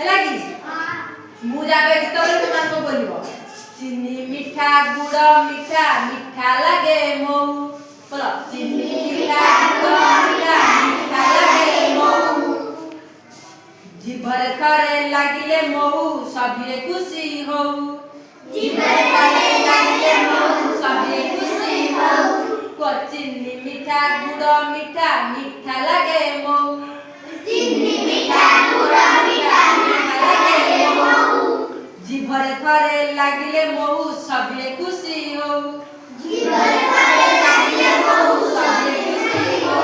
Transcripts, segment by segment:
हैला कि मु जाबे गीत बोले तुम को बोलिबो चीनी मीठा गुड़ मीठा मीठा लगे मऊ बोलो चीनी मीठा गुड़ मीठा मीठा लगे मऊ जीभर थरे लागिले मऊ सभिए खुशी हो जीभर थरे लागिले मऊ सभिए खुशी हो को चीनी मीठा गुड़ मीठा मीठा लगे मऊ चीनी मीठा गुड़ मीठा मीठा लगे मऊ जीभर थरे लागिले मऊ सभिए खुशी हो जीभर थरे लागिले मऊ सभिए खुशी हो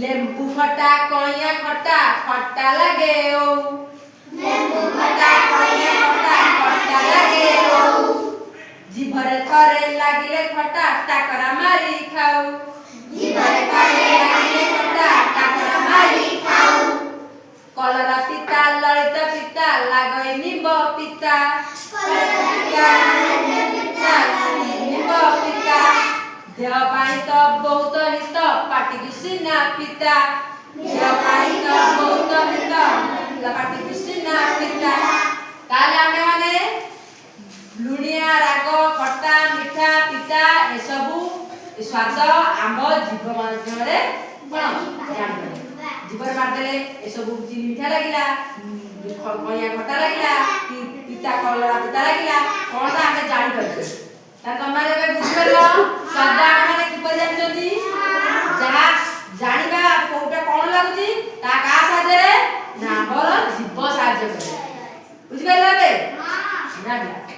लेम्बू खट्टा कइया खट्टा खट्टा लगे ओ लेम्बू खट्टा कइया खट्टा खट्टा लगे ओ जीभर थरे लागिले खट्टा टाकरा मारी खाऊ जीभर थरे लागिले खट्टा टाकरा मारी खाऊ कलरा पिता ललित पिता लागै निम्ब पिता कलरा पिता निम्ब पिता देह पाई तो बहुत हित पाटी की सीना पिता देह पाई तो बहुत हित पाटी की सीना पिता ताले आमे माने लुणिया राग खट्टा मीठा पिता ए सबु स्वाद आम जीव माध्यमरे कोन जान जीवर मारदेले ए सबु मीठा लागिला कइया खट्टा लागिला पिता कलरा पिता लागिला कोन आमे जानि परछे ता तमारे बे बुझलो सदा माने किपर जानछोती जहा जानिबा कोटा कोन लागुची ता का साथे रे ना बोल जीव साहाय्य करे बुझ गइला बे हां ना